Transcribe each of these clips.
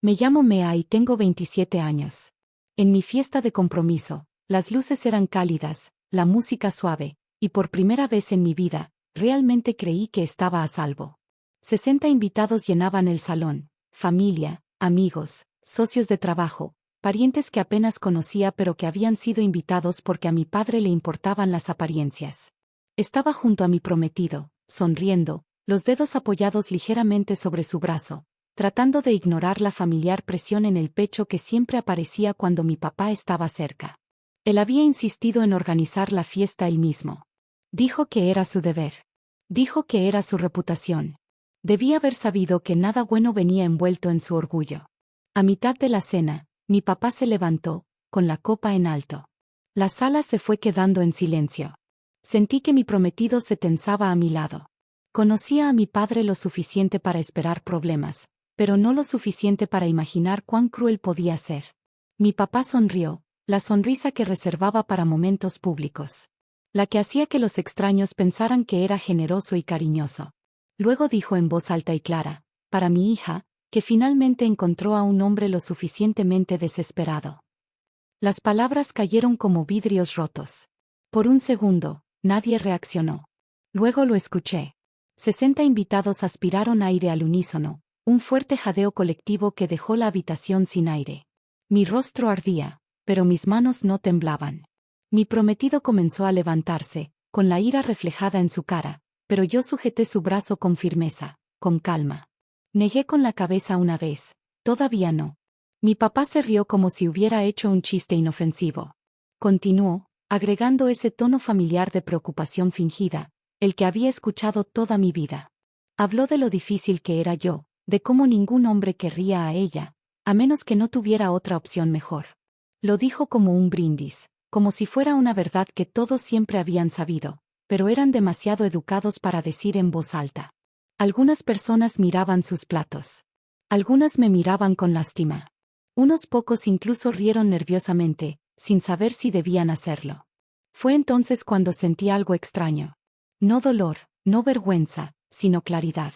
Me llamo Mea y tengo 27 años. En mi fiesta de compromiso, las luces eran cálidas, la música suave, y por primera vez en mi vida, realmente creí que estaba a salvo. 60 invitados llenaban el salón, familia, amigos, socios de trabajo, parientes que apenas conocía pero que habían sido invitados porque a mi padre le importaban las apariencias. Estaba junto a mi prometido, sonriendo, los dedos apoyados ligeramente sobre su brazo, tratando de ignorar la familiar presión en el pecho que siempre aparecía cuando mi papá estaba cerca. Él había insistido en organizar la fiesta él mismo. Dijo que era su deber. Dijo que era su reputación. Debía haber sabido que nada bueno venía envuelto en su orgullo. A mitad de la cena, mi papá se levantó, con la copa en alto. La sala se fue quedando en silencio. Sentí que mi prometido se tensaba a mi lado. Conocía a mi padre lo suficiente para esperar problemas, pero no lo suficiente para imaginar cuán cruel podía ser. Mi papá sonrió, la sonrisa que reservaba para momentos públicos. La que hacía que los extraños pensaran que era generoso y cariñoso. Luego dijo en voz alta y clara, para mi hija, que finalmente encontró a un hombre lo suficientemente desesperado. Las palabras cayeron como vidrios rotos. Por un segundo, nadie reaccionó. Luego lo escuché. 60 invitados aspiraron aire al unísono, un fuerte jadeo colectivo que dejó la habitación sin aire. Mi rostro ardía, pero mis manos no temblaban. Mi prometido comenzó a levantarse, con la ira reflejada en su cara, pero yo sujeté su brazo con firmeza, con calma. Negué con la cabeza una vez, todavía no. Mi papá se rió como si hubiera hecho un chiste inofensivo. Continuó, agregando ese tono familiar de preocupación fingida, el que había escuchado toda mi vida. Habló de lo difícil que era yo, de cómo ningún hombre querría a ella, a menos que no tuviera otra opción mejor. Lo dijo como un brindis, como si fuera una verdad que todos siempre habían sabido, pero eran demasiado educados para decir en voz alta. Algunas personas miraban sus platos. Algunas me miraban con lástima. Unos pocos incluso rieron nerviosamente, sin saber si debían hacerlo. Fue entonces cuando sentí algo extraño. No dolor, no vergüenza, sino claridad.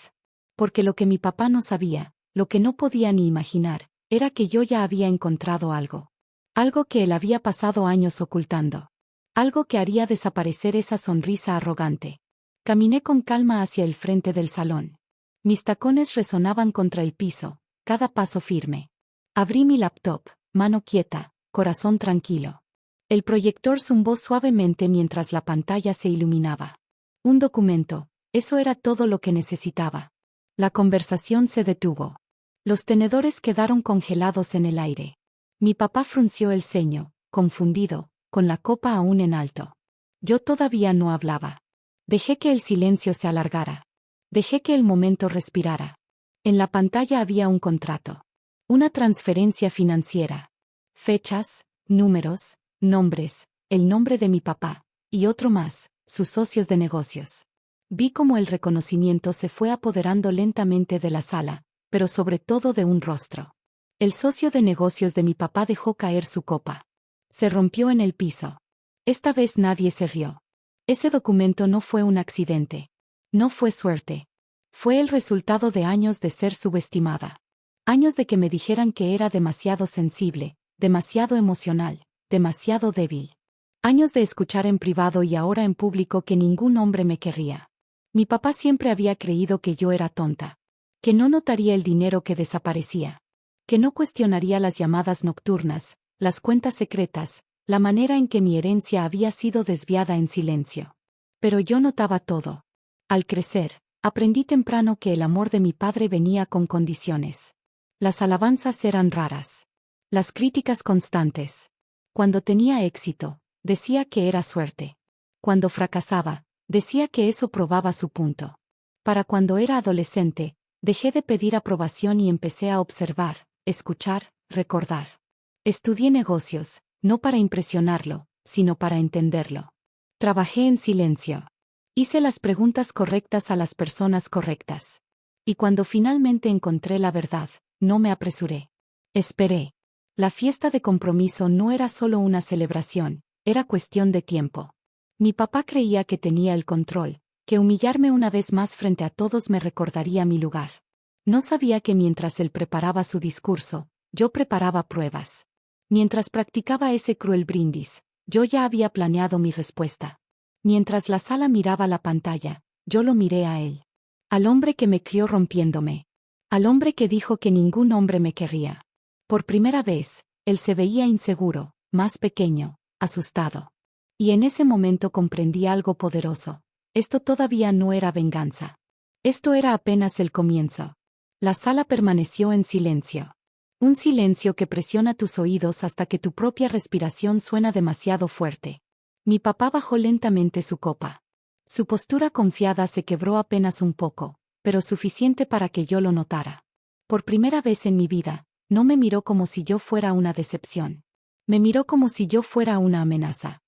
Porque lo que mi papá no sabía, lo que no podía ni imaginar, era que yo ya había encontrado algo. Algo que él había pasado años ocultando. Algo que haría desaparecer esa sonrisa arrogante. Caminé con calma hacia el frente del salón. Mis tacones resonaban contra el piso, cada paso firme. Abrí mi laptop, mano quieta, corazón tranquilo. El proyector zumbó suavemente mientras la pantalla se iluminaba. Un documento, eso era todo lo que necesitaba. La conversación se detuvo. Los tenedores quedaron congelados en el aire. Mi papá frunció el ceño, confundido, con la copa aún en alto. Yo todavía no hablaba. Dejé que el silencio se alargara. Dejé que el momento respirara. En la pantalla había un contrato. Una transferencia financiera. Fechas, números, nombres, el nombre de mi papá, y otro más, sus socios de negocios. Vi cómo el reconocimiento se fue apoderando lentamente de la sala, pero sobre todo de un rostro. El socio de negocios de mi papá dejó caer su copa. Se rompió en el piso. Esta vez nadie se rió. Ese documento no fue un accidente. No fue suerte. Fue el resultado de años de ser subestimada. Años de que me dijeran que era demasiado sensible, demasiado emocional, demasiado débil. Años de escuchar en privado y ahora en público que ningún hombre me querría. Mi papá siempre había creído que yo era tonta. Que no notaría el dinero que desaparecía. Que no cuestionaría las llamadas nocturnas, las cuentas secretas, la manera en que mi herencia había sido desviada en silencio. Pero yo notaba todo. Al crecer, aprendí temprano que el amor de mi padre venía con condiciones. Las alabanzas eran raras. Las críticas constantes. Cuando tenía éxito, decía que era suerte. Cuando fracasaba, decía que eso probaba su punto. Para cuando era adolescente, dejé de pedir aprobación y empecé a observar, escuchar, recordar. Estudié negocios, no para impresionarlo, sino para entenderlo. Trabajé en silencio. Hice las preguntas correctas a las personas correctas. Y cuando finalmente encontré la verdad, no me apresuré. Esperé. La fiesta de compromiso no era solo una celebración, era cuestión de tiempo. Mi papá creía que tenía el control, que humillarme una vez más frente a todos me recordaría mi lugar. No sabía que mientras él preparaba su discurso, yo preparaba pruebas. Mientras practicaba ese cruel brindis, yo ya había planeado mi respuesta. Mientras la sala miraba la pantalla, yo lo miré a él. Al hombre que me crió rompiéndome. Al hombre que dijo que ningún hombre me querría. Por primera vez, él se veía inseguro, más pequeño, asustado. Y en ese momento comprendí algo poderoso. Esto todavía no era venganza. Esto era apenas el comienzo. La sala permaneció en silencio. Un silencio que presiona tus oídos hasta que tu propia respiración suena demasiado fuerte. Mi papá bajó lentamente su copa. Su postura confiada se quebró apenas un poco, pero suficiente para que yo lo notara. Por primera vez en mi vida, no me miró como si yo fuera una decepción. Me miró como si yo fuera una amenaza.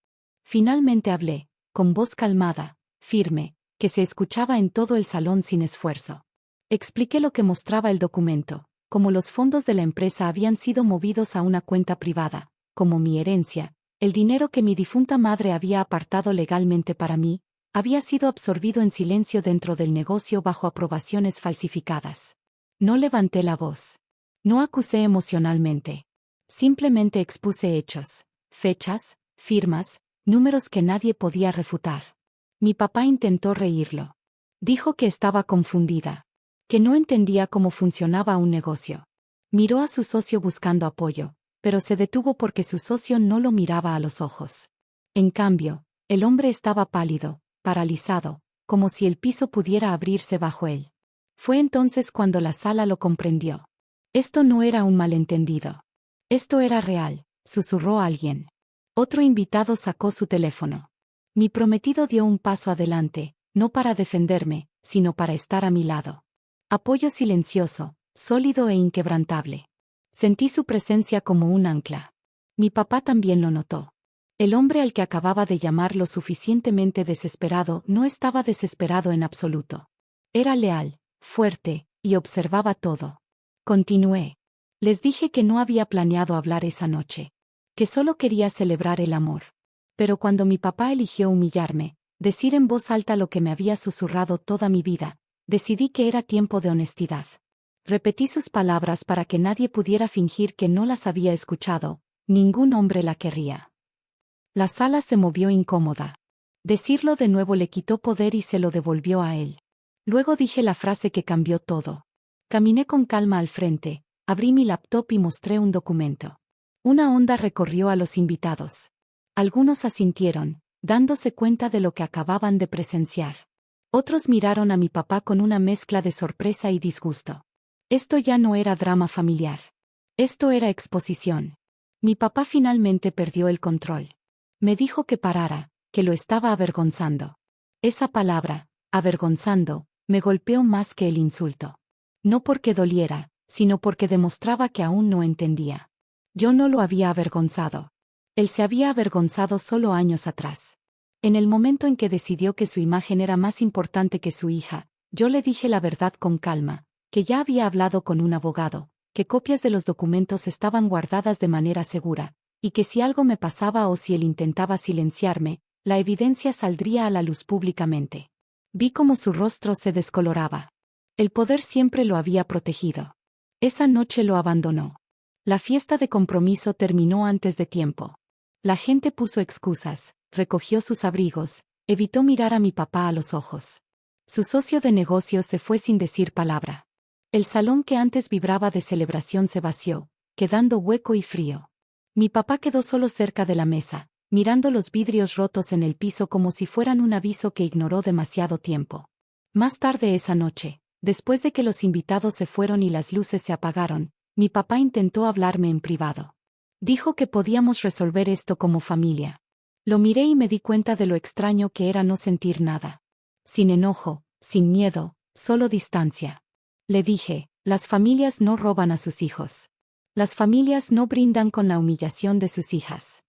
Finalmente hablé, con voz calmada, firme, que se escuchaba en todo el salón sin esfuerzo. Expliqué lo que mostraba el documento, como los fondos de la empresa habían sido movidos a una cuenta privada, como mi herencia, el dinero que mi difunta madre había apartado legalmente para mí, había sido absorbido en silencio dentro del negocio bajo aprobaciones falsificadas. No levanté la voz. No acusé emocionalmente. Simplemente expuse hechos, fechas, firmas, números que nadie podía refutar. Mi papá intentó reírlo. Dijo que estaba confundida, que no entendía cómo funcionaba un negocio. Miró a su socio buscando apoyo, pero se detuvo porque su socio no lo miraba a los ojos. En cambio, el hombre estaba pálido, paralizado, como si el piso pudiera abrirse bajo él. Fue entonces cuando la sala lo comprendió. Esto no era un malentendido. Esto era real, susurró alguien. Otro invitado sacó su teléfono. Mi prometido dio un paso adelante, no para defenderme, sino para estar a mi lado. Apoyo silencioso, sólido e inquebrantable. Sentí su presencia como un ancla. Mi papá también lo notó. El hombre al que acababa de llamar lo suficientemente desesperado no estaba desesperado en absoluto. Era leal, fuerte, y observaba todo. Continué. Les dije que no había planeado hablar esa noche. Que solo quería celebrar el amor. Pero cuando mi papá eligió humillarme, decir en voz alta lo que me había susurrado toda mi vida, decidí que era tiempo de honestidad. Repetí sus palabras para que nadie pudiera fingir que no las había escuchado, ningún hombre la querría. La sala se movió incómoda. Decirlo de nuevo le quitó poder y se lo devolvió a él. Luego dije la frase que cambió todo. Caminé con calma al frente, abrí mi laptop y mostré un documento. Una onda recorrió a los invitados. Algunos asintieron, dándose cuenta de lo que acababan de presenciar. Otros miraron a mi papá con una mezcla de sorpresa y disgusto. Esto ya no era drama familiar. Esto era exposición. Mi papá finalmente perdió el control. Me dijo que parara, que lo estaba avergonzando. Esa palabra, avergonzando, me golpeó más que el insulto. No porque doliera, sino porque demostraba que aún no entendía. Yo no lo había avergonzado. Él se había avergonzado solo años atrás. En el momento en que decidió que su imagen era más importante que su hija, yo le dije la verdad con calma, que ya había hablado con un abogado, que copias de los documentos estaban guardadas de manera segura, y que si algo me pasaba o si él intentaba silenciarme, la evidencia saldría a la luz públicamente. Vi cómo su rostro se descoloraba. El poder siempre lo había protegido. Esa noche lo abandonó. La fiesta de compromiso terminó antes de tiempo. La gente puso excusas, recogió sus abrigos, evitó mirar a mi papá a los ojos. Su socio de negocios se fue sin decir palabra. El salón que antes vibraba de celebración se vació, quedando hueco y frío. Mi papá quedó solo cerca de la mesa, mirando los vidrios rotos en el piso como si fueran un aviso que ignoró demasiado tiempo. Más tarde esa noche, después de que los invitados se fueron y las luces se apagaron, mi papá intentó hablarme en privado. Dijo que podíamos resolver esto como familia. Lo miré y me di cuenta de lo extraño que era no sentir nada. Sin enojo, sin miedo, solo distancia. Le dije, las familias no roban a sus hijos. Las familias no brindan con la humillación de sus hijas.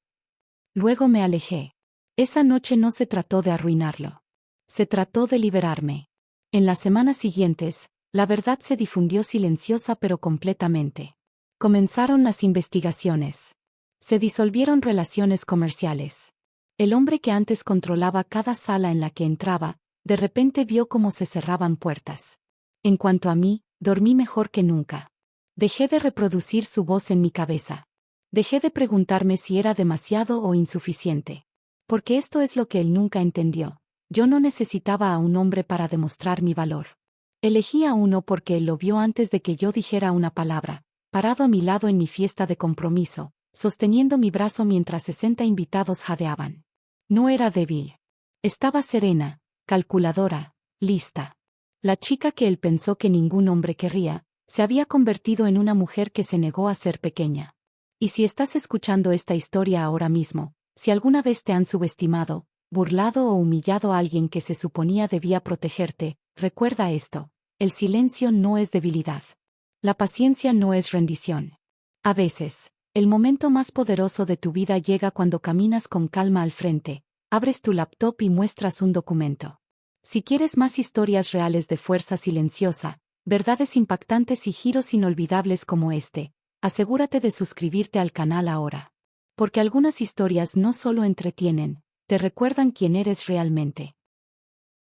Luego me alejé. Esa noche no se trató de arruinarlo. Se trató de liberarme. En las semanas siguientes, la verdad se difundió silenciosa pero completamente. Comenzaron las investigaciones. Se disolvieron relaciones comerciales. El hombre que antes controlaba cada sala en la que entraba, de repente vio cómo se cerraban puertas. En cuanto a mí, Dormí mejor que nunca. Dejé de reproducir su voz en mi cabeza. Dejé de preguntarme si era demasiado o insuficiente. Porque esto es lo que él nunca entendió. Yo no necesitaba a un hombre para demostrar mi valor. Elegí a uno porque él lo vio antes de que yo dijera una palabra, parado a mi lado en mi fiesta de compromiso, sosteniendo mi brazo mientras 60 invitados jadeaban. No era débil. Estaba serena, calculadora, lista. La chica que él pensó que ningún hombre querría, se había convertido en una mujer que se negó a ser pequeña. Y si estás escuchando esta historia ahora mismo, si alguna vez te han subestimado, burlado o humillado a alguien que se suponía debía protegerte, recuerda esto: el silencio no es debilidad. La paciencia no es rendición. A veces, el momento más poderoso de tu vida llega cuando caminas con calma al frente, abres tu laptop y muestras un documento. Si quieres más historias reales de fuerza silenciosa, verdades impactantes y giros inolvidables como este, asegúrate de suscribirte al canal ahora. Porque algunas historias no solo entretienen, te recuerdan quién eres realmente.